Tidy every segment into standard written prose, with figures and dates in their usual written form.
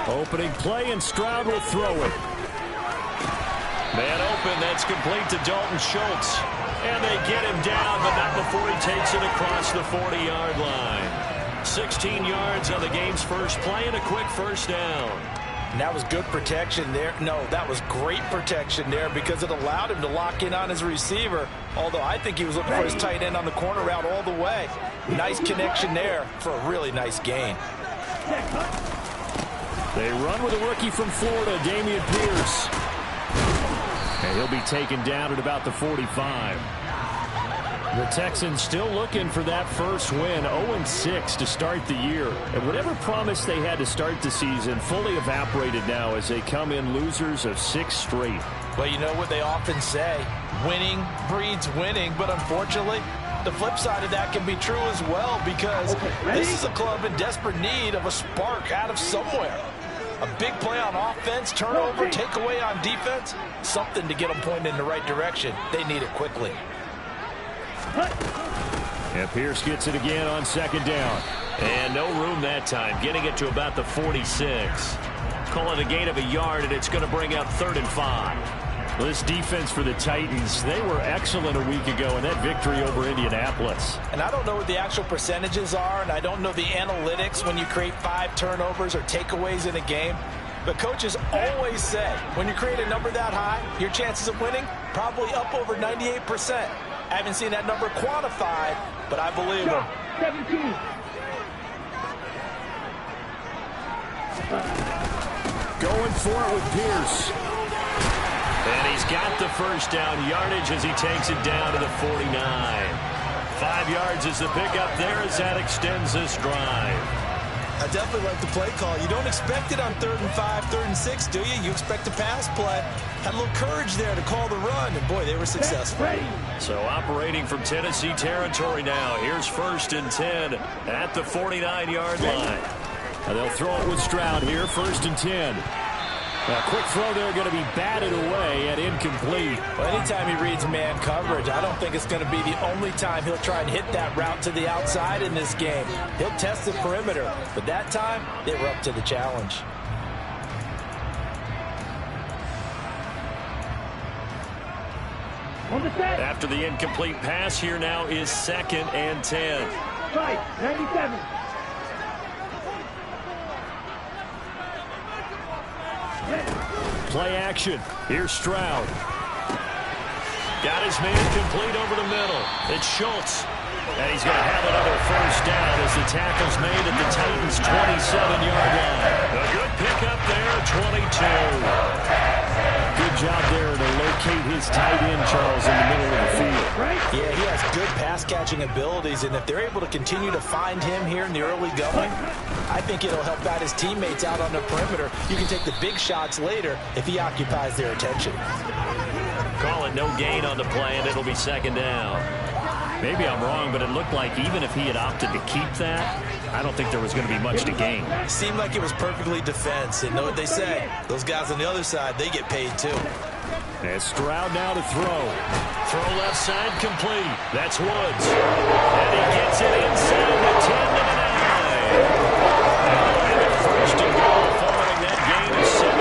Opening play, and Stroud will throw it. Man open, that's complete to Dalton Schultz. And they get him down, but not before he takes it across the 40-yard line. 16 yards on the game's first play and a quick first down. And that was good protection there. No, that was great protection there because it allowed him to lock in on his receiver. Although I think he was looking for his tight end on the corner route all the way. Nice connection there for a really nice gain. They run with a rookie from Florida, Dameon Pierce. And he'll be taken down at about the 45. The Texans still looking for that first win, 0-6 to start the year. And whatever promise they had to start the season fully evaporated now as they come in losers of 6 straight. Well, you know what they often say, winning breeds winning, but unfortunately, the flip side of that can be true as well because this is a club in desperate need of a spark out of somewhere. A big play on offense, turnover, takeaway on defense, something to get them pointed in the right direction. They need it quickly. And Pierce gets it again on second down. And no room that time, getting it to about the 46. Call it a gain of a yard, and it's going to bring up 3rd and 5. Well, this defense for the Titans, they were excellent a week ago in that victory over Indianapolis. And I don't know what the actual percentages are, and I don't know the analytics when you create 5 turnovers or takeaways in a game. But coaches always say, when you create a number that high, your chances of winning probably up over 98%. I haven't seen that number quantified, but I believe them. 17. Going for it with Pierce. And he's got the first down yardage as he takes it down to the 49. 5 yards is the pickup there as that extends this drive. I definitely like the play call. You don't expect it on 3rd and 5, 3rd and 6, do you? You expect a pass play. Had a little courage there to call the run, and boy, they were successful. So operating from Tennessee territory now. Here's 1st and 10 at the 49-yard line. And they'll throw it with Stroud here, 1st and 10. A quick throw there going to be batted away and incomplete. Well, anytime he reads man coverage, I don't think it's going to be the only time he'll try and hit that route to the outside in this game. He'll test the perimeter, but that time, they were up to the challenge. After the incomplete pass, here now is 2nd and 10. 97. Play action. Here's Stroud. Got his man complete over the middle. It's Schultz. And he's going to have another first down as the tackle's made at the Titans' 27-yard line. A good pickup there, 22. Good job there to locate his tight end, Charles, in the middle of the field. Yeah, he has good pass-catching abilities, and if they're able to continue to find him here in the early going, I think it'll help out his teammates out on the perimeter. You can take the big shots later if he occupies their attention. Call it no gain on the play, and it'll be 2nd down. Maybe I'm wrong, but it looked like even if he had opted to keep that, I don't think there was going to be much to gain. It seemed like it was perfectly defense, and know what they say. Those guys on the other side, they get paid too. And Stroud now to throw. Throw left side complete. That's Woods. And he gets it inside the 10 to the 9. And first and goal following that gain of 17.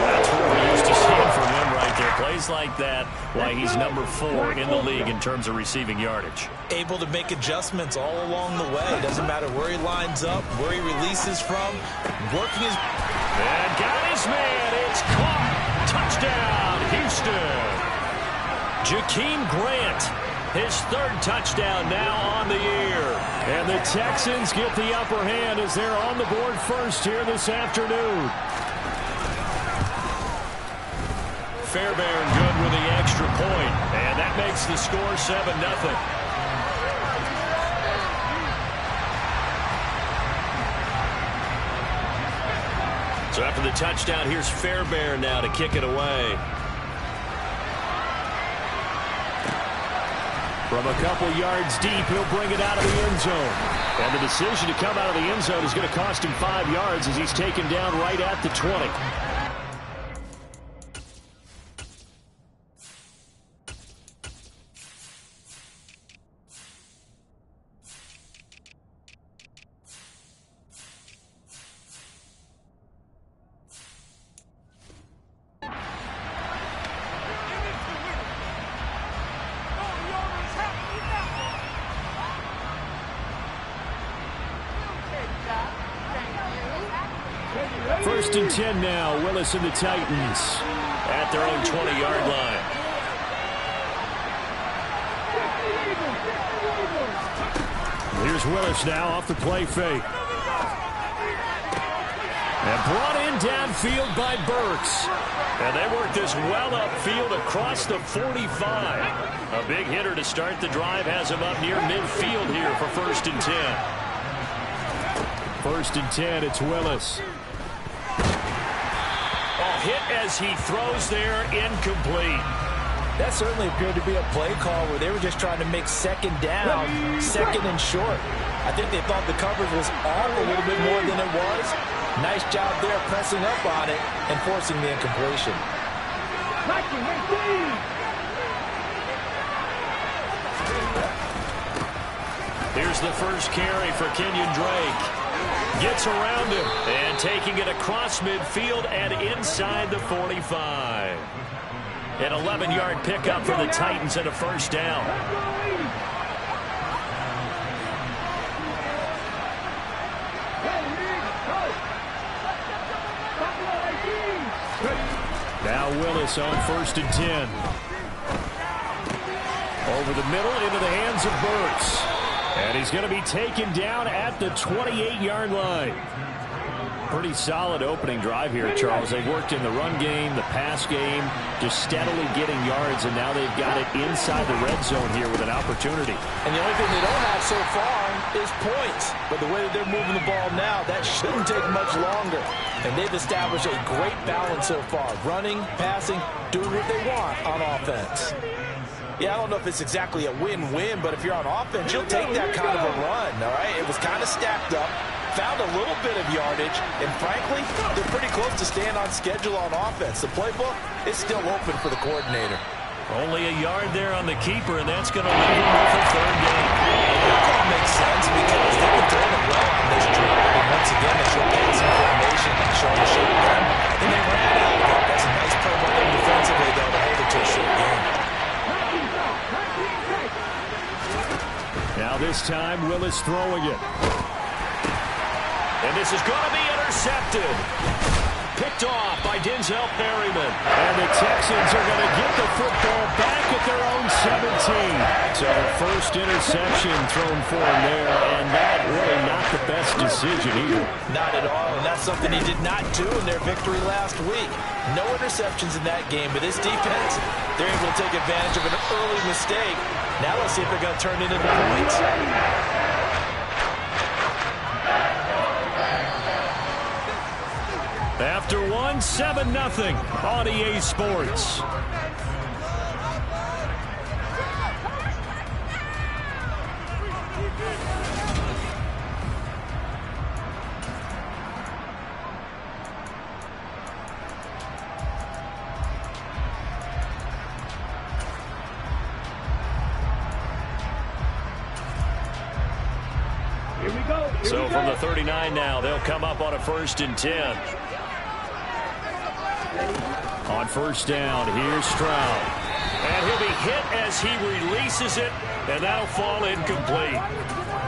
That's what we're used to seeing from him right there. Plays like that, why he's number 4 in the league in terms of receiving yardage. Able to make adjustments all along the way. Doesn't matter where he lines up, where he releases from. Working his... And got his man. It's caught. Touchdown, Houston. Jakeem Grant, his 3rd touchdown now on the year. And the Texans get the upper hand as they're on the board first here this afternoon. Fairbairn good with the extra point, and that makes the score 7-0. So after the touchdown, here's Fairbairn now to kick it away. From a couple yards deep, he'll bring it out of the end zone. And the decision to come out of the end zone is going to cost him 5 yards as he's taken down right at the 20. First and 10 now. Willis and the Titans at their own 20-yard line. Here's Willis now off the play fake. And brought in downfield by Burks. And they work this well upfield across the 45. A big hitter to start the drive has him up near midfield here for first and 10. First and 10, it's Willis. Hit as he throws there, incomplete. That certainly appeared to be a play call where they were just trying to make second down, second and short. I think they thought the coverage was off a little bit more than it was. Nice job there pressing up on it and forcing the incompletion. Here's the first carry for Kenyon Drake. Gets around him and taking it across midfield and inside the 45. An 11-yard pickup for the Titans and a first down. Now Willis on first and 10. Over the middle into the hands of Burks. And he's going to be taken down at the 28-yard line. Pretty solid opening drive here, Charles. They've worked in the run game, the pass game, just steadily getting yards, and now they've got it inside the red zone here with an opportunity. And the only thing they don't have so far is points. But the way that they're moving the ball now, that shouldn't take much longer. And they've established a great balance so far. Running, passing, doing what they want on offense. Yeah, I don't know if it's exactly a win-win, but if you're on offense, you'll take that kind of a run, all right? It was kind of stacked up, found a little bit of yardage, and frankly, they're pretty close to staying on schedule on offense. The playbook is still open for the coordinator. Only a yard there on the keeper, and that's going to leave him with a third down. That call makes sense because they've been throwing it well on this drive, and once again, they show passing formation, showing the short run, and they ran out of it. That's a nice play by them defensively, though, to hold it to a short game. Now this time, Willis throwing it. And this is going to be intercepted. Picked off by Denzel Perryman. And the Texans are going to get the football back at their own 17. So first interception thrown for him there, and that really not the best decision either. Not at all, and that's something he did not do in their victory last week. No interceptions in that game, but this defense, they're able to take advantage of an early mistake. Now let's see if they're going to turn it into points. After one, 7-0 on EA Sports. So from the 39 now, they'll come up on a first and 10. On first down, here's Stroud. And he'll be hit as he releases it, and that'll fall incomplete.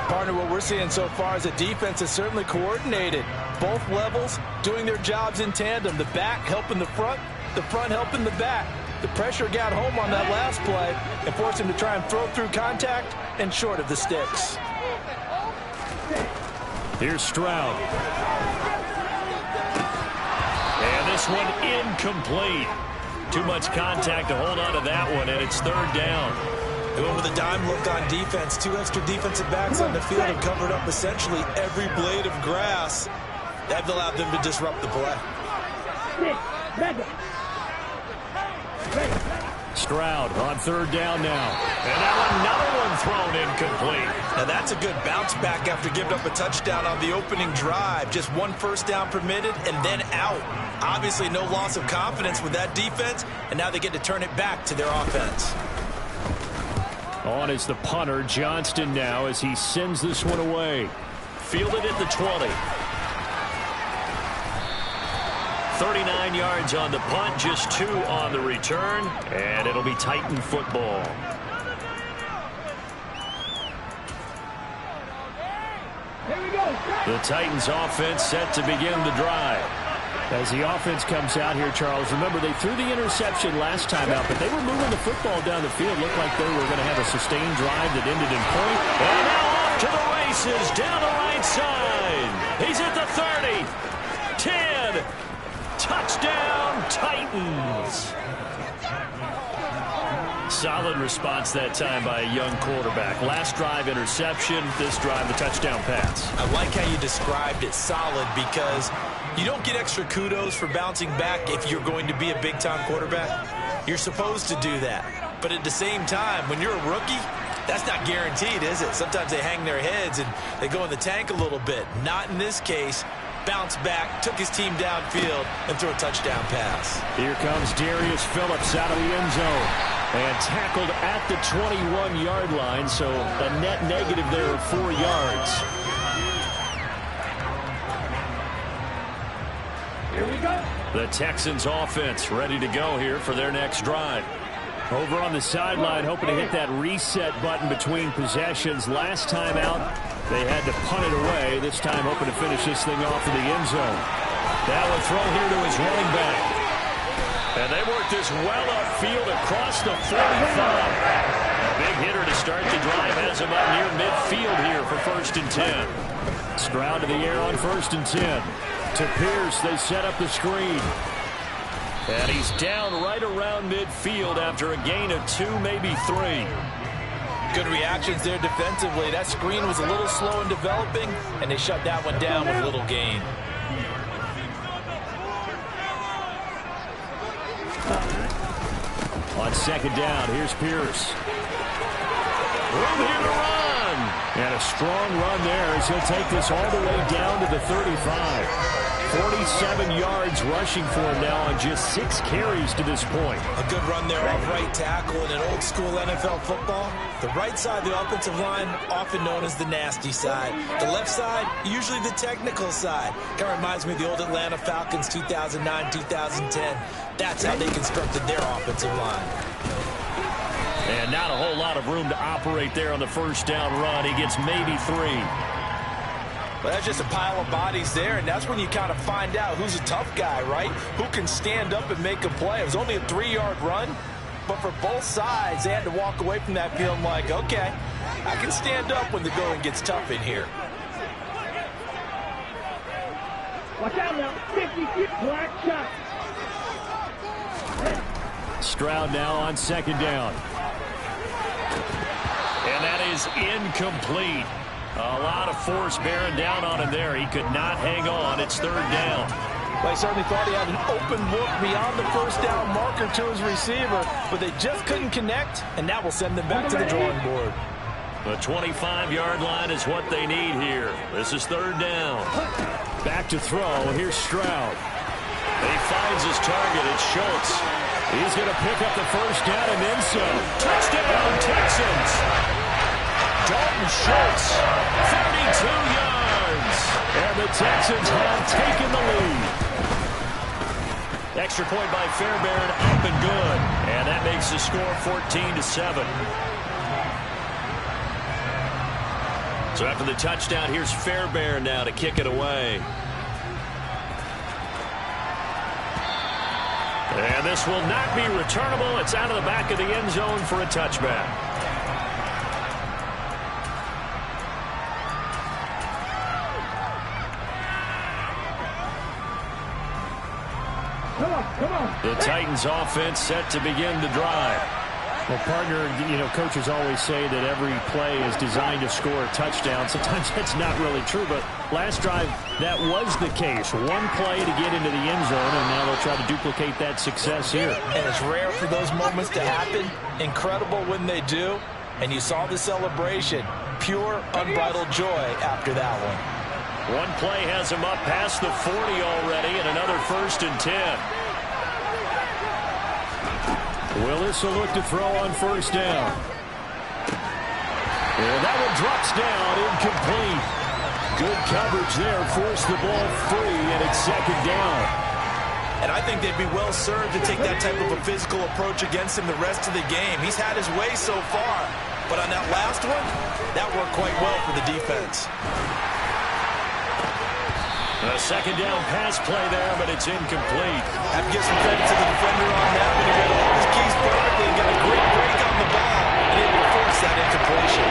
Partner, what we're seeing so far is a defense is certainly coordinated. Both levels doing their jobs in tandem. The back helping the front helping the back. The pressure got home on that last play and forced him to try and throw through contact and short of the sticks. Here's Stroud. And this one incomplete. Too much contact to hold on to that one, and it's third down. They went with a dime look on defense. 2 extra defensive backs on the field and covered up essentially every blade of grass. That allowed them to disrupt the play. Stroud on third down now. And now another one thrown incomplete. Now that's a good bounce back after giving up a touchdown on the opening drive. Just 1 first down permitted and then out. Obviously no loss of confidence with that defense, and now they get to turn it back to their offense. On is the punter, Johnston now, as he sends this one away. Fielded at the 20. 39 yards on the punt, just 2 on the return, and it'll be Titan football. Here we go. The Titans offense set to begin the drive. As the offense comes out here, Charles, remember they threw the interception last time out, but they were moving the football down the field. Looked like they were going to have a sustained drive that ended in point. And now off to the races down the right side. He's at the 30. 10. Touchdown, Titans. Solid response that time by a young quarterback. Last drive, interception. This drive, the touchdown pass. I like how you described it, solid, because you don't get extra kudos for bouncing back if you're going to be a big-time quarterback. You're supposed to do that. But at the same time, when you're a rookie, that's not guaranteed, is it? Sometimes they hang their heads and they go in the tank a little bit. Not in this case. Bounced back, took his team downfield, and threw a touchdown pass. Here comes Darius Phillips out of the end zone. And tackled at the 21-yard line, so a net negative there of 4 yards. Here we go. The Texans offense ready to go here for their next drive. Over on the sideline, hoping to hit that reset button between possessions. Last time out, they had to punt it away. This time hoping to finish this thing off in the end zone. Now a throw here to his running back. And they work this well upfield across the 45. Big hitter to start the drive. Has him up near midfield here for 1st and 10. Stroud to the air on 1st and 10. To Pierce, they set up the screen. And he's down right around midfield after a gain of 2, maybe 3. Good reactions there defensively. That screen was a little slow in developing, and they shut that one down with little gain. On 2nd down, here's Pierce. Room here to run. And a strong run there as he'll take this all the way down to the 35. 47 yards rushing for him now on just 6 carries to this point. A good run there off right tackle in an old-school NFL football. The right side of the offensive line, often known as the nasty side. The left side, usually the technical side. Kind of reminds me of the old Atlanta Falcons 2009, 2010. That's how they constructed their offensive line. And not a whole lot of room to operate there on the 1st down run. He gets maybe 3. Well, that's just a pile of bodies there, and that's when you kind of find out who's a tough guy, right? Who can stand up and make a play. It was only a 3-yard run, but for both sides, they had to walk away from that feeling like, okay, I can stand up when the going gets tough in here. Watch out now. 50, black shot. Stroud now on 2nd down. And that is incomplete. A lot of force bearing down on him there. He could not hang on. It's 3rd down. Well, he certainly thought he had an open look beyond the 1st down marker to his receiver, but they just couldn't connect, and that will send them back to the drawing board. The 25-yard line is what they need here. This is 3rd down. Back to throw. Here's Stroud. He finds his target. It's Schultz. He's going to pick up the 1st down and then some. Touchdown, Texans. Dalton Schultz, 32 yards. And the Texans have taken the lead. Extra point by Fairbairn, up and good. And that makes the score 14-7. So after the touchdown, here's Fairbairn now to kick it away. And this will not be returnable. It's out of the back of the end zone for a touchback. Come on. The Titans offense set to begin the drive. Well, partner, coaches always say that every play is designed to score a touchdown. Sometimes that's not really true, but last drive, that was the case. One play to get into the end zone, and now they'll try to duplicate that success here. And it's rare for those moments to happen. Incredible when they do. And you saw the celebration. Pure, unbridled joy after that one. One play has him up past the 40 already, and another 1st and 10. Willis will look to throw on 1st down. And that one drops down, incomplete. Good coverage there, forced the ball free, and it's 2nd down. And I think they'd be well served to take that type of a physical approach against him the rest of the game. He's had his way so far, but on that last one, that worked quite well for the defense. A second down pass play there, but it's incomplete. I have to give some credit to the defender on that one. He read all his keys perfectly and got a great break on the ball and able to force that incompletion.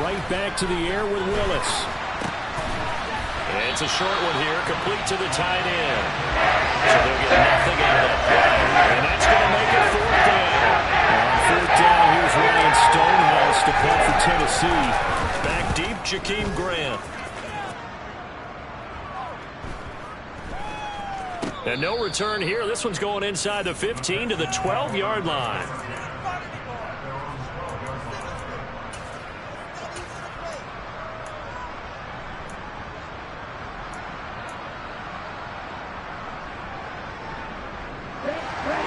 Right back to the air with Willis. It's a short one here, complete to the tight end. So they'll get nothing out of that play. And that's going to make it fourth down. On fourth down, here's Ryan Stonehouse to punt for Tennessee. Back deep, Jakeem Grant. And no return here. This one's going inside the 15 to the 12-yard line.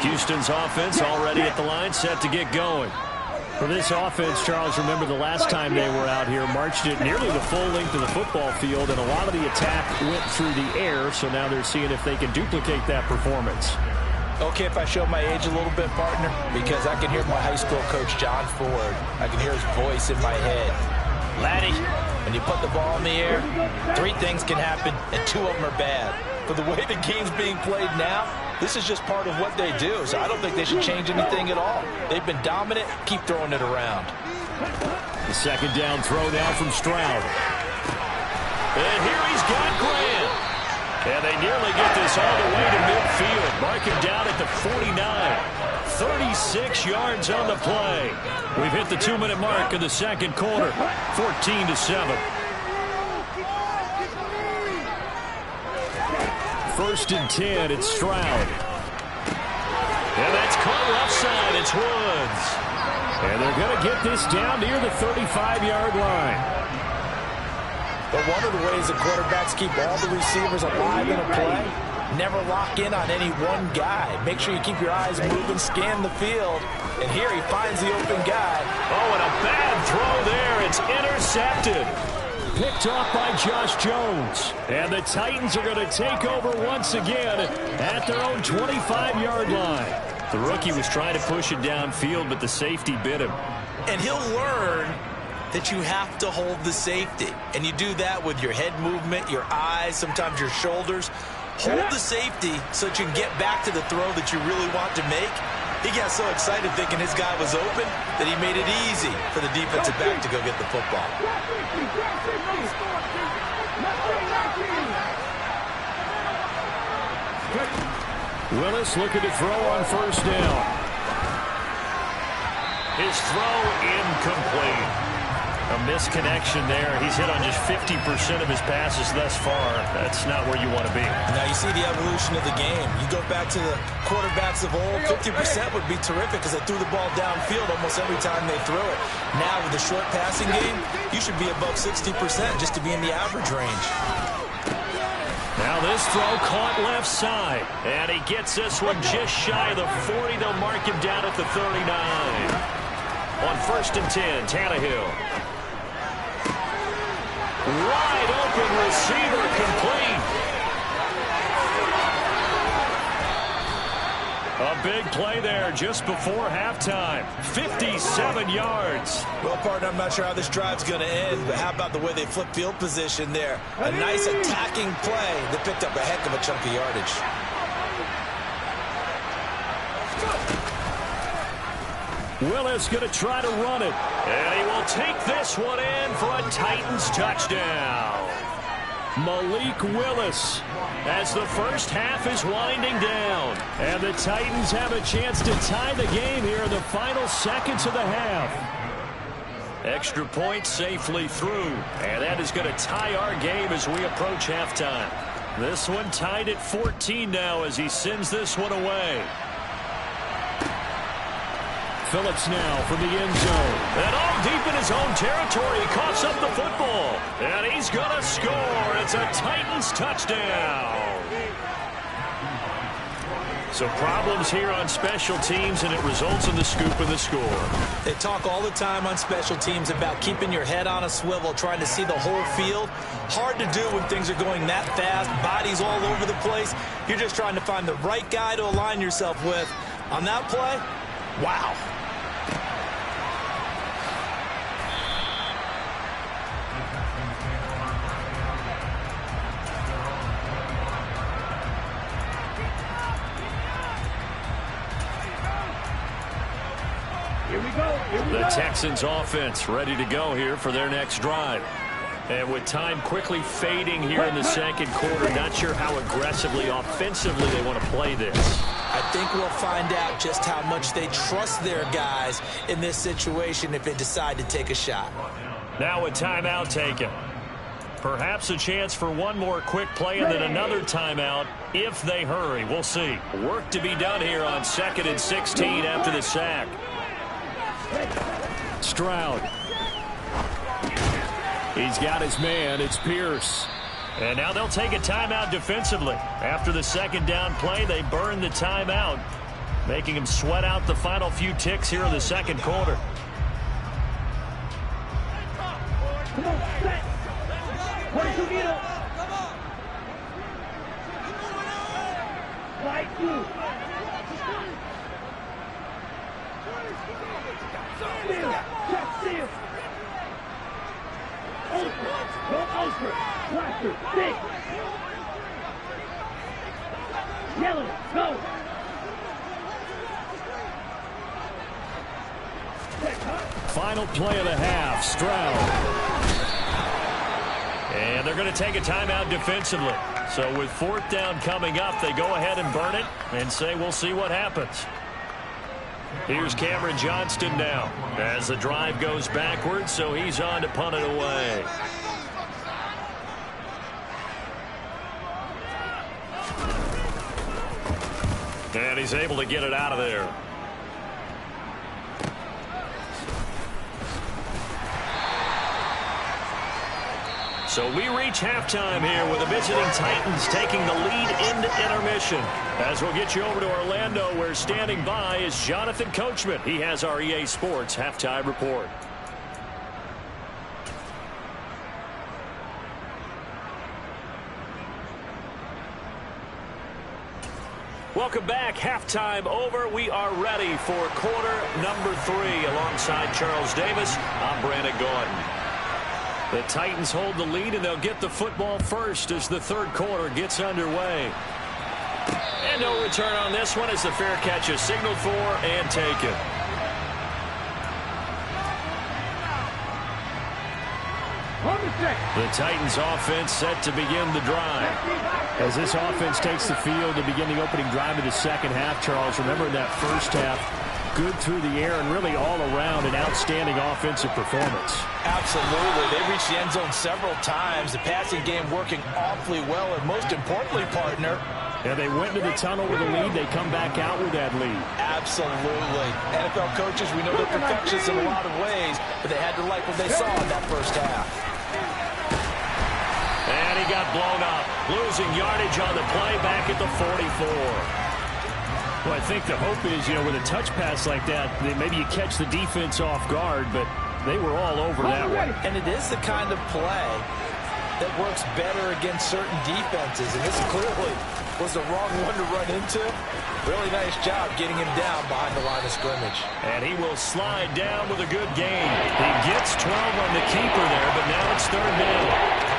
Houston's offense already at the line, set to get going. For this offense, Charles, remember the last time they were out here, marched it nearly the full length of the football field, and a lot of the attack went through the air, so now they're seeing if they can duplicate that performance. Okay, if I show my age a little bit, partner, because I can hear my high school coach, John Ford. I can hear his voice in my head. Laddie, when you put the ball in the air, 3 things can happen, and 2 of them are bad. For the way the game's being played now, this is just part of what they do, so I don't think they should change anything at all. They've been dominant. Keep throwing it around. The second down throw now from Stroud. And here he's got Grant. And they nearly get this all the way to midfield. Mark him down at the 49. 36 yards on the play. We've hit the 2-minute mark of the second quarter. 14-7. First and 10, it's Stroud. And that's caught left side, it's Woods. And they're going to get this down near the 35-yard line. But one of the ways that quarterbacks keep all the receivers alive in a play, never lock in on any one guy. Make sure you keep your eyes moving, scan the field. And here he finds the open guy. Oh, and a bad throw there. It's intercepted. Picked off by Josh Jones. And the Titans are going to take over once again at their own 25-yard line. The rookie was trying to push it downfield, but the safety bit him. And he'll learn that you have to hold the safety. And you do that with your head movement, your eyes, sometimes your shoulders. Hold the safety so that you can get back to the throw that you really want to make. He got so excited thinking his guy was open that he made it easy for the defensive back to go get the football. Willis looking to throw on first down. His throw incomplete. A misconnection there. He's hit on just 50% of his passes thus far. That's not where you want to be. Now you see the evolution of the game. You go back to the quarterbacks of old, 50% would be terrific because they threw the ball downfield almost every time they threw it. Now with the short passing game, you should be above 60% just to be in the average range. Now this throw caught left side. And he gets this one just shy of the 40. They'll mark him down at the 39. On first and 10, Tannehill. Wide open receiver complete. A big play there just before halftime. 57 yards. Well, partner, I'm not sure how this drive's going to end, but how about the way they flip field position there? A nice attacking play that picked up a heck of a chunk of yardage. Willis going to try to run it. And he will take this one in for a Titans touchdown. Malik Willis as the first half is winding down. And the Titans have a chance to tie the game here in the final seconds of the half. Extra point safely through. And that is going to tie our game as we approach halftime. This one tied at 14 now as he sends this one away. Phillips now from the end zone. And all deep in his own territory. He coughs up the football. And he's going to score. It's a Titans touchdown. So problems here on special teams, and it results in the scoop of the score. They talk all the time on special teams about keeping your head on a swivel, trying to see the whole field. Hard to do when things are going that fast, bodies all over the place. You're just trying to find the right guy to align yourself with. On that play, wow. The Texans offense ready to go here for their next drive. And with time quickly fading here in the second quarter, not sure how aggressively, offensively they want to play this. I think we'll find out just how much they trust their guys in this situation if they decide to take a shot. Now a timeout taken. Perhaps a chance for one more quick play and then another timeout if they hurry. We'll see. Work to be done here on 2nd and 16 after the sack. Stroud. He's got his man. It's Pierce. And now they'll take a timeout defensively. After the second down play, they burn the timeout, making him sweat out the final few ticks here in the second quarter. Come on, set. 22 meter. Right through. Steal. Check steal. Ultra. Go ultra. Blaster. Stick. Yellow. Go. Final play of the half. Stroud. And they're going to take a timeout defensively. So with 4th down coming up, they go ahead and burn it and say we'll see what happens. Here's Cameron Johnston now as the drive goes backwards, so he's on to punt it away. And he's able to get it out of there. So we reach halftime here with the visiting Titans taking the lead into intermission. As we'll get you over to Orlando, where standing by is Jonathan Coachman. He has our EA Sports halftime report. Welcome back. Halftime over. We are ready for quarter number 3. Alongside Charles Davis, I'm Brandon Gordon. The Titans hold the lead, and they'll get the football first as the third quarter gets underway. And no return on this one as the fair catch is signaled for and taken. The Titans offense set to begin the drive. As this offense takes the field to begin the opening drive of the second half, Charles, remember in that first half, good through the air and really all around an outstanding offensive performance. Absolutely. They reached the end zone several times. The passing game working awfully well, and most importantly, partner, yeah, they went to the tunnel with a lead. They come back out with that lead. Absolutely. NFL coaches, we know they're perfectionists in a lot of ways, but they had to like what they saw in that first half. And he got blown up, losing yardage on the play back at the 44. Well, I think the hope is, with a touch pass like that, maybe you catch the defense off guard, but they were all over that one. And it is the kind of play that works better against certain defenses, and this clearly was the wrong one to run into. Really nice job getting him down behind the line of scrimmage. And he will slide down with a good gain. He gets 12 on the keeper there, but now it's third down.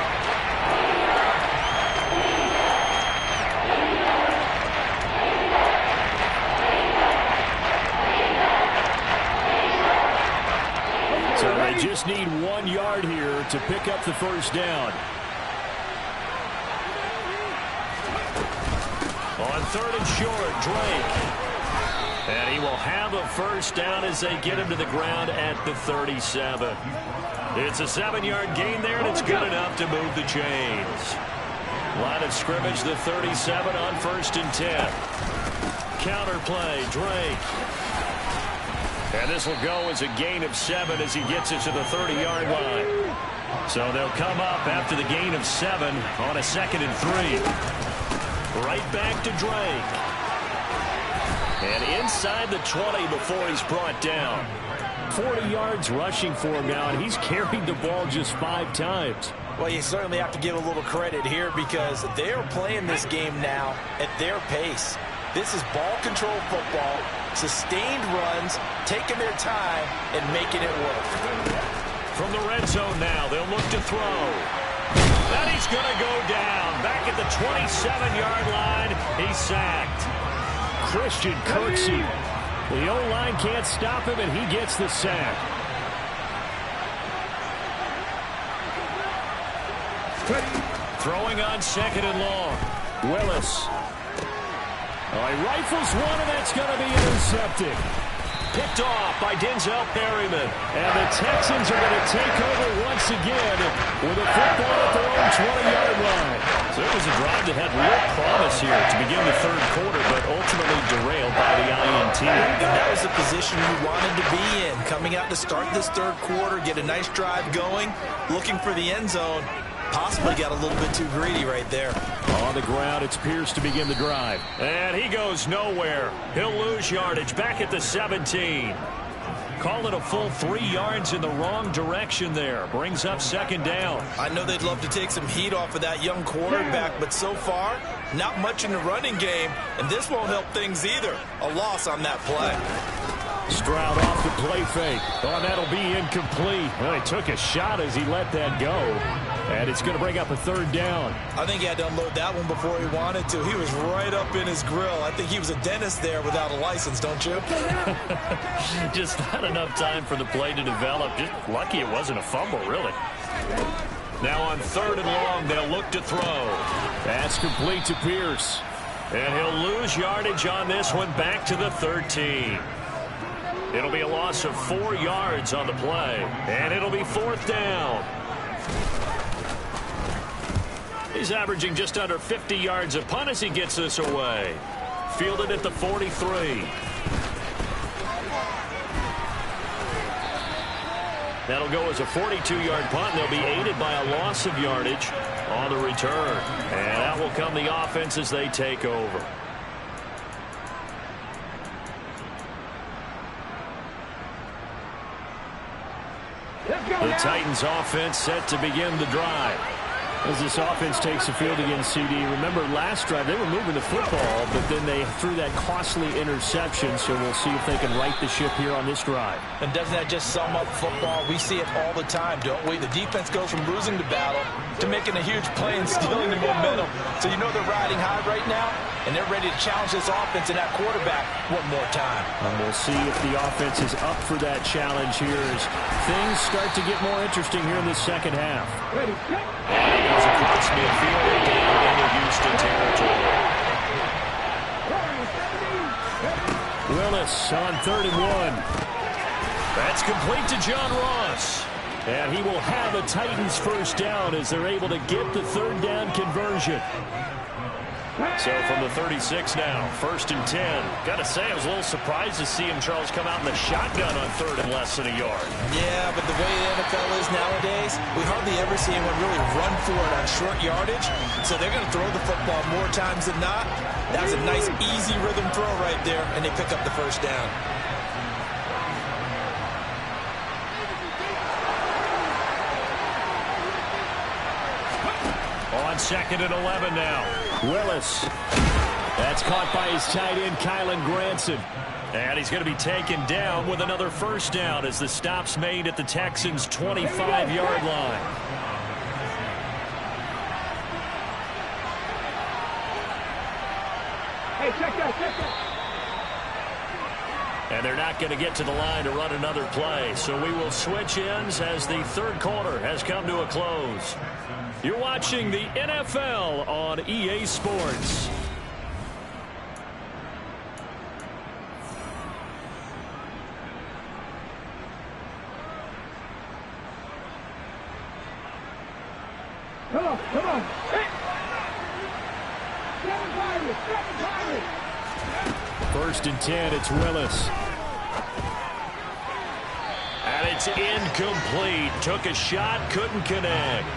They just need 1 yard here to pick up the first down. On 3rd and short, Drake. And he will have a first down as they get him to the ground at the 37. It's a 7-yard gain there, and it's good enough to move the chains. Line of scrimmage, the 37 on 1st and 10. Counter play, Drake. And this will go as a gain of 7 as he gets it to the 30-yard line. So they'll come up after the gain of 7 on a 2nd and 3. Right back to Drake. And inside the 20 before he's brought down. 40 yards rushing for him now, and he's carried the ball just 5 times. Well, you certainly have to give a little credit here because they're playing this game now at their pace. This is ball control football, sustained runs, taking their time, and making it work. From the red zone now, they'll look to throw. And he's going to go down. Back at the 27-yard line, he's sacked. Christian Kirksey The O-line can't stop him, and he gets the sack. Throwing on 2nd and long. Willis. Oh, he rifles one, and that's going to be intercepted. Picked off by Denzel Perryman. And the Texans are going to take over once again with a football at their own 20-yard line. So it was a drive that had real promise here to begin the third quarter, but ultimately derailed by the INT. And that was the position you wanted to be in. Coming out to start this third quarter, get a nice drive going, looking for the end zone. Possibly got a little bit too greedy right there. On the ground, it's Pierce to begin the drive. And he goes nowhere. He'll lose yardage back at the 17. Call it a full 3 yards in the wrong direction there. Brings up 2nd down. I know they'd love to take some heat off of that young quarterback, but so far, not much in the running game, and this won't help things either. A loss on that play. Stroud off the play fake. Oh, and that'll be incomplete. Well, he took a shot as he let that go. And it's going to bring up a 3rd down. I think he had to unload that one before he wanted to. He was right up in his grill. I think he was a dentist there without a license, don't you? Just not enough time for the play to develop. Just lucky it wasn't a fumble, really. Now on 3rd and long, they'll look to throw. That's complete to Pierce. And he'll lose yardage on this one back to the 13. It'll be a loss of 4 yards on the play. And it'll be 4th down. He's averaging just under 50 yards a punt as he gets this away. Fielded at the 43. That'll go as a 42-yard punt. They'll be aided by a loss of yardage on the return. And that will come the offense as they take over. The Titans offense set to begin the drive. As this offense takes the field against CD, remember last drive they were moving the football, but then they threw that costly interception, so we'll see if they can right the ship here on this drive. And doesn't that just sum up football? We see it all the time, don't we? The defense goes from losing the battle to making a huge play and stealing the momentum. So you know they're riding high right now, and they're ready to challenge this offense and that quarterback one more time. And we'll see if the offense is up for that challenge here as things start to get more interesting here in the second half. Ready, set. Goes across midfield and down into Houston territory. Willis on 3rd and 1. That's complete to John Ross. And he will have a Titans first down as they're able to get the 3rd down conversion. So from the 36 now, 1st and 10. Got to say, I was a little surprised to see him, Charles, come out in the shotgun on 3rd and less than a yard. Yeah, but the way the NFL is nowadays, we hardly ever see anyone really run for it on short yardage. So they're going to throw the football more times than not. That was a nice, easy rhythm throw right there, and they pick up the first down. On 2nd and 11 now. Willis. That's caught by his tight end, Kylan Granson. And he's going to be taken down with another first down as the stop's made at the Texans' 25-yard line. Hey, check that, check that. And they're not going to get to the line to run another play. So we will switch ends as the third quarter has come to a close. You're watching the NFL on EA Sports. Come on, come on. Hey. Seven Pirates. 1st and 10, it's Willis. And it's incomplete. Took a shot, couldn't connect.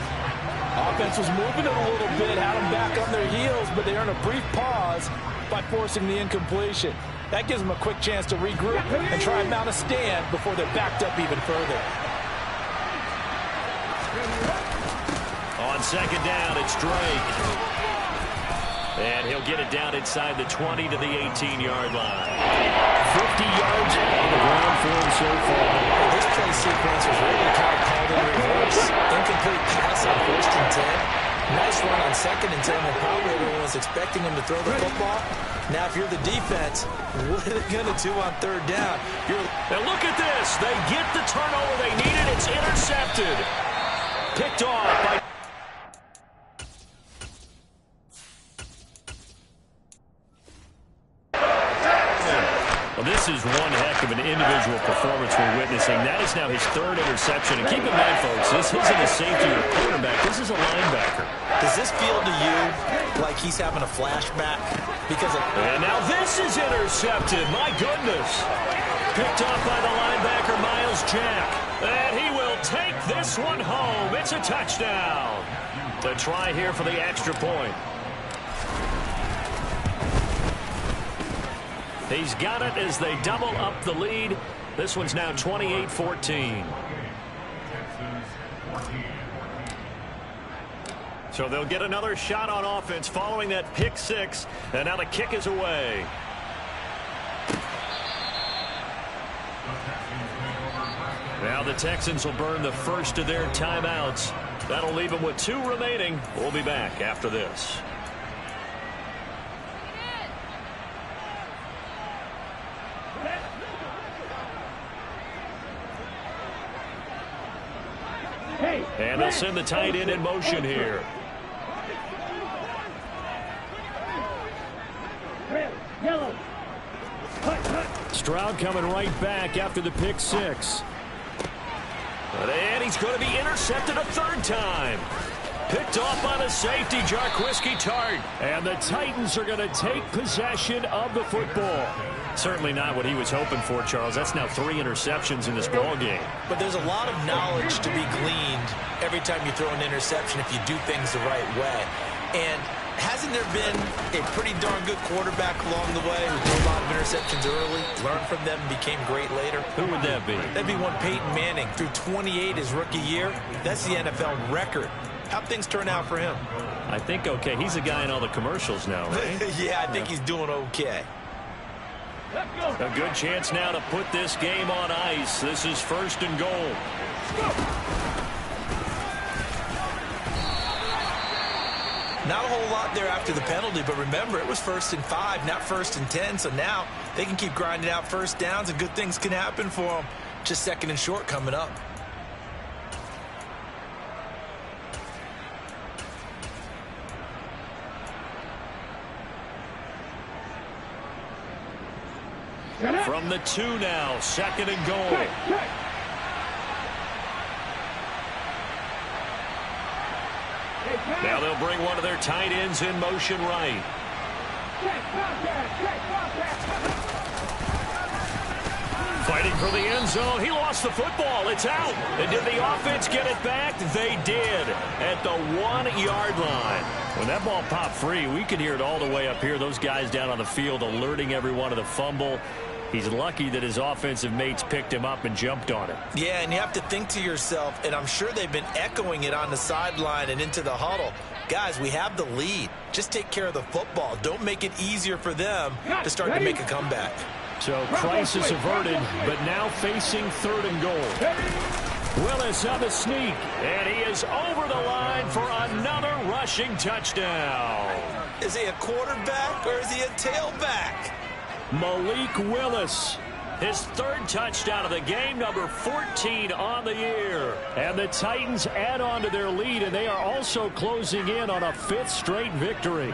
Offense was moving it a little bit, had them back on their heels, but they earned a brief pause by forcing the incompletion. That gives them a quick chance to regroup and try and mount a stand before they're backed up even further. On 2nd down, it's Drake. And he'll get it down inside the 20 to the 18-yard line. 50 yards on the ground for him so far. This play sequence was really kind of called in reverse. Incomplete pass on 1st and 10. Nice run on 2nd and 10 when probably everyone was expecting him to throw the football. Now, if you're the defense, what are they going to do on third down? And look at this. They get the turnover they needed. It's intercepted. Picked off by... Well, this is one heck of an individual performance we're witnessing. That is now his third interception. And keep in mind, folks, this isn't a safety or quarterback. This is a linebacker. Does this feel to you like he's having a flashback? And now this is intercepted. My goodness. Picked off by the linebacker, Miles Jack. And he will take this one home. It's a touchdown. The try here for the extra point. He's got it as they double up the lead. This one's now 28-14. So they'll get another shot on offense following that pick six. And now the kick is away. Now the Texans will burn the first of their timeouts. That'll leave them with 2 remaining. We'll be back after this. And they'll send the tight end in motion here. Stroud coming right back after the pick six. And he's going to be intercepted a third time. Picked off by the safety, Jarquiski Tart. And the Titans are going to take possession of the football. Certainly not what he was hoping for, Charles. That's now 3 interceptions in this ball game. But there's a lot of knowledge to be gleaned every time you throw an interception if you do things the right way. And hasn't there been a pretty darn good quarterback along the way who threw a lot of interceptions early, learned from them, and became great later? Who would that be? That'd be one Peyton Manning. Threw 28 his rookie year. That's the NFL record. How'd things turn out for him? I think okay. He's a guy in all the commercials now, right? Yeah, I think he's doing okay. A good chance now to put this game on ice. This is 1st and goal. Not a whole lot there after the penalty, but remember, it was 1st and 5, not 1st and 10, so now they can keep grinding out first downs and good things can happen for them. Just 2nd and short coming up. From the 2 now, 2nd and goal. Now they'll bring one of their tight ends in motion right. Fighting for the end zone. He lost the football. It's out. And did the offense get it back? They did at the 1-yard line. When that ball popped free, we could hear it all the way up here. Those guys down on the field alerting everyone of the fumble. He's lucky that his offensive mates picked him up and jumped on it. Yeah, and you have to think to yourself, and I'm sure they've been echoing it on the sideline and into the huddle. Guys, we have the lead. Just take care of the football. Don't make it easier for them to start to make a comeback. So crisis averted, but now facing 3rd and goal. Willis on the sneak, and he is over the line for another rushing touchdown. Is he a quarterback or is he a tailback? Malik Willis. His 3rd touchdown of the game, number 14 on the year. And the Titans add on to their lead, and they are also closing in on a 5th straight victory.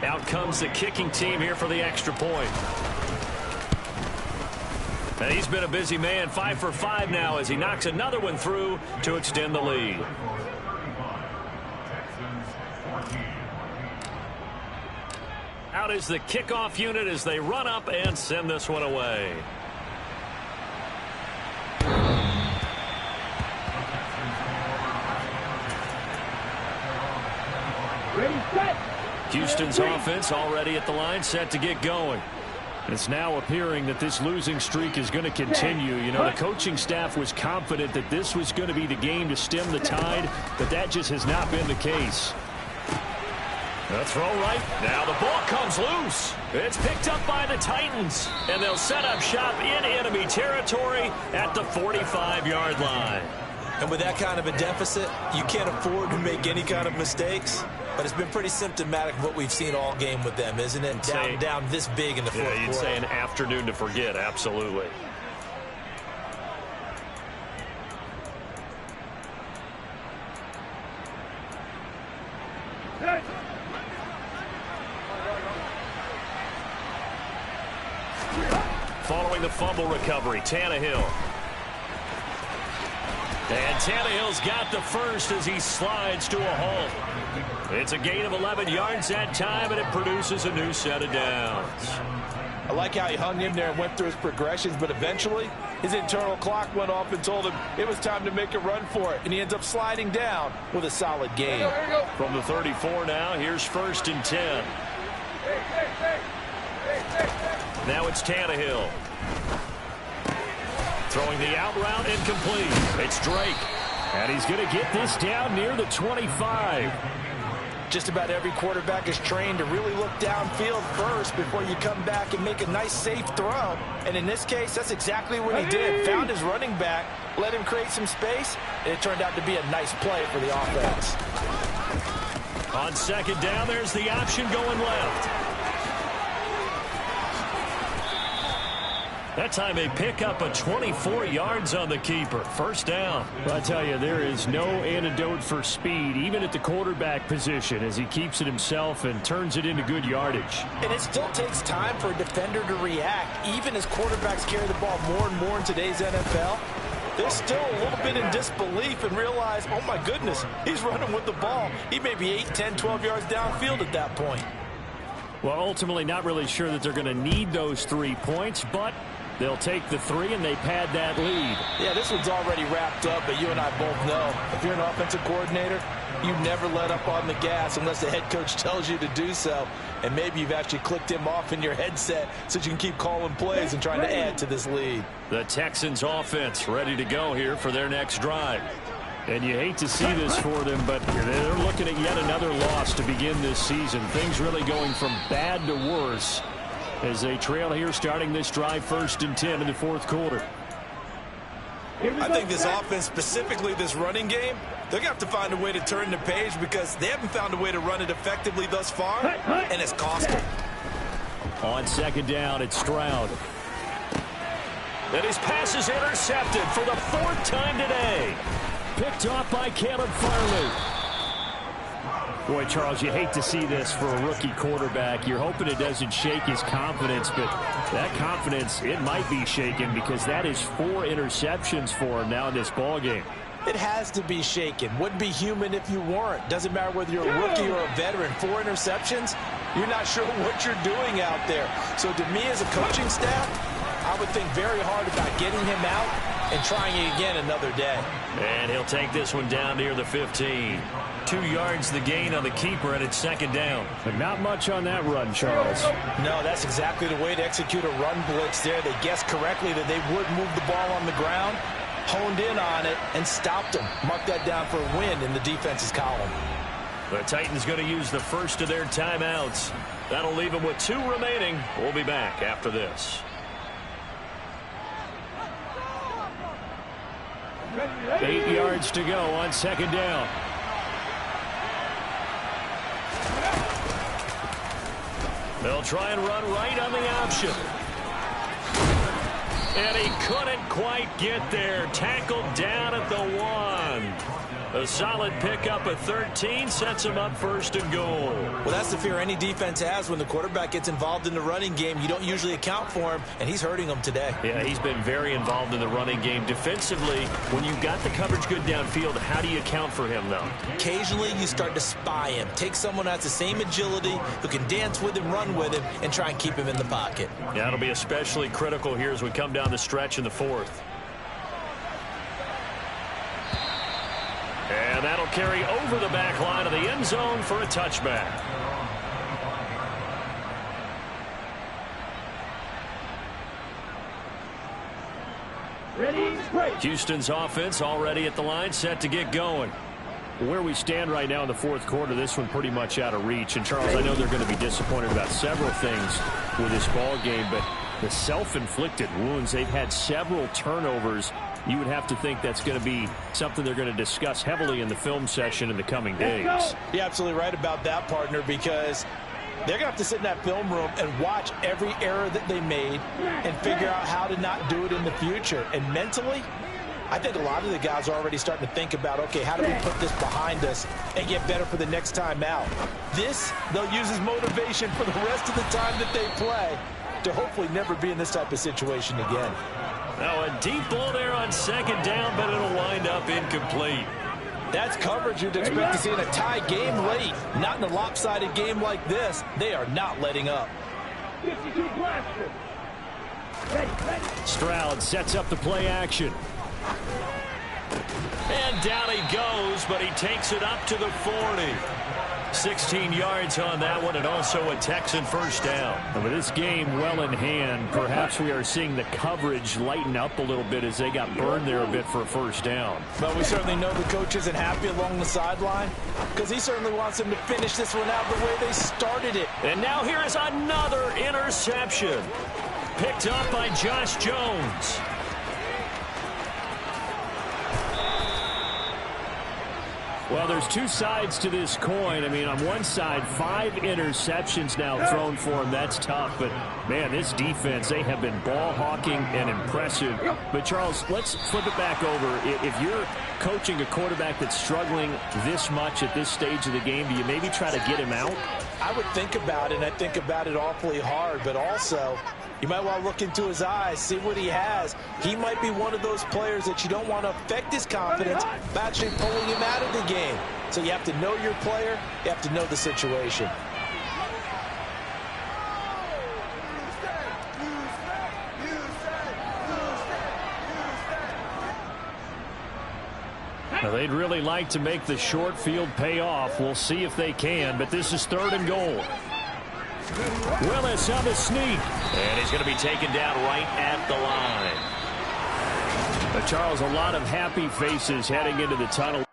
Out comes the kicking team here for the extra point. And he's been a busy man, 5 for 5 now as he knocks another one through to extend the lead. Out is the kickoff unit as they run up and send this one away. Houston's offense already at the line, set to get going. It's now appearing that this losing streak is going to continue. You know, the coaching staff was confident that this was going to be the game to stem the tide, but that just has not been the case. The throw right. Now the ball comes loose. It's picked up by the Titans, and they'll set up shop in enemy territory at the 45-yard line. And with that kind of a deficit, you can't afford to make any kind of mistakes. But it's been pretty symptomatic of what we've seen all game with them, isn't it? Down this big in the fourth quarter. Yeah, you'd say an afternoon to forget, absolutely. Following the fumble recovery, Tannehill. And Tannehill's got the first as he slides to a halt. It's a gain of 11 yards that time, and it produces a new set of downs. I like how he hung in there and went through his progressions, but eventually his internal clock went off and told him it was time to make a run for it, and he ends up sliding down with a solid gain. From the 34 now, here's 1st and 10. Now it's Tannehill. Throwing the out route incomplete. It's Drake. And he's going to get this down near the 25. Just about every quarterback is trained to really look downfield first before you come back and make a nice, safe throw. And in this case, that's exactly what he did. Found his running back, let him create some space, and it turned out to be a nice play for the offense. On 2nd down, there's the option going left. That time they pick up a 24 yards on the keeper. 1st down. Well, I tell you, there is no antidote for speed, even at the quarterback position, as he keeps it himself and turns it into good yardage. And it still takes time for a defender to react. Even as quarterbacks carry the ball more and more in today's NFL, they're still a little bit in disbelief and realize, oh my goodness, he's running with the ball. He may be 8, 10, 12 yards downfield at that point. Well, ultimately not really sure that they're going to need those 3 points, but they'll take the 3 and they pad that lead. Yeah, this one's already wrapped up, but you and I both know if you're an offensive coordinator, you never let up on the gas unless the head coach tells you to do so. And maybe you've actually clicked him off in your headset so you can keep calling plays and trying to add to this lead. The Texans offense ready to go here for their next drive. And you hate to see this for them, but they're looking at yet another loss to begin this season. Things really going from bad to worse as they trail here starting this drive 1st and 10 in the 4th quarter. I think this offense, specifically this running game, they're going to have to find a way to turn the page because they haven't found a way to run it effectively thus far, and it's cost them. On 2nd down, it's Stroud. And his pass is intercepted for the 4th time today. Picked off by Caleb Farley. Boy, Charles, you hate to see this for a rookie quarterback. You're hoping it doesn't shake his confidence, but that confidence, it might be shaken because that is 4 interceptions for him now in this ballgame. It has to be shaken. Wouldn't be human if you weren't. Doesn't matter whether you're a rookie or a veteran. 4 interceptions, you're not sure what you're doing out there. So to me as a coaching staff, I would think very hard about getting him out and trying it again another day. And he'll take this one down near the 15. 2 yards the gain on the keeper, and it's 2nd down. But not much on that run, Charles. No, that's exactly the way to execute a run blitz there. They guessed correctly that they would move the ball on the ground, honed in on it, and stopped them. Mark that down for a win in the defense's column. The Titans going to use the first of their timeouts. That'll leave them with 2 remaining. We'll be back after this. 8 yards to go on 2nd down. They'll try and run right on the option. And he couldn't quite get there. Tackled down at the 1. A solid pickup at 13 sets him up 1st and goal. Well, that's the fear any defense has when the quarterback gets involved in the running game. You don't usually account for him, and he's hurting them today. Yeah, he's been very involved in the running game. Defensively, when you've got the coverage good downfield, how do you account for him, though? Occasionally, you start to spy him. Take someone who has the same agility, who can dance with him, run with him, and try and keep him in the pocket. Yeah, it'll be especially critical here as we come down the stretch in the 4th. And that'll carry over the back line of the end zone for a touchback. Ready, break. Houston's offense already at the line, set to get going. Where we stand right now in the 4th quarter, this one pretty much out of reach. And, Charles, I know they're going to be disappointed about several things with this ball game, but the self-inflicted wounds, they've had several turnovers you would have to think that's going to be something they're going to discuss heavily in the film session in the coming days. You're absolutely right about that, partner, because they're going to have to sit in that film room and watch every error that they made and figure out how to not do it in the future. And mentally, I think a lot of the guys are already starting to think about, okay, how do we put this behind us and get better for the next time out? This, they'll use as motivation for the rest of the time that they play to hopefully never be in this type of situation again. Now a deep ball there on second down, but it'll wind up incomplete. That's coverage you'd expect to see in a tie game late. Not in a lopsided game like this. They are not letting up. 52 blaster. Ready. Stroud sets up the play action. And down he goes, but he takes it up to the 40. 16 yards on that one, and also a Texan first down. And with this game well in hand, perhaps we are seeing the coverage lighten up a little bit as they got burned there a bit for a first down. But we certainly know the coach isn't happy along the sideline because he certainly wants them to finish this one out the way they started it. And now here is another interception. Picked up by Josh Jones. Well, there's two sides to this coin. I mean, on one side, 5 interceptions now thrown for him. That's tough. But, man, this defense, they have been ball hawking and impressive. But, Charles, let's flip it back over. If you're coaching a quarterback that's struggling this much at this stage of the game, do you maybe try to get him out? I would think about it, and I think about it awfully hard. But also, you might want to look into his eyes, see what he has. He might be one of those players that you don't want to affect his confidence by actually pulling him out of the game. So you have to know your player. You have to know the situation. Well, they'd really like to make the short field pay off. We'll see if they can, but this is 3rd and goal. Willis on the sneak. And he's going to be taken down right at the line. But Charles, a lot of happy faces heading into the tunnel.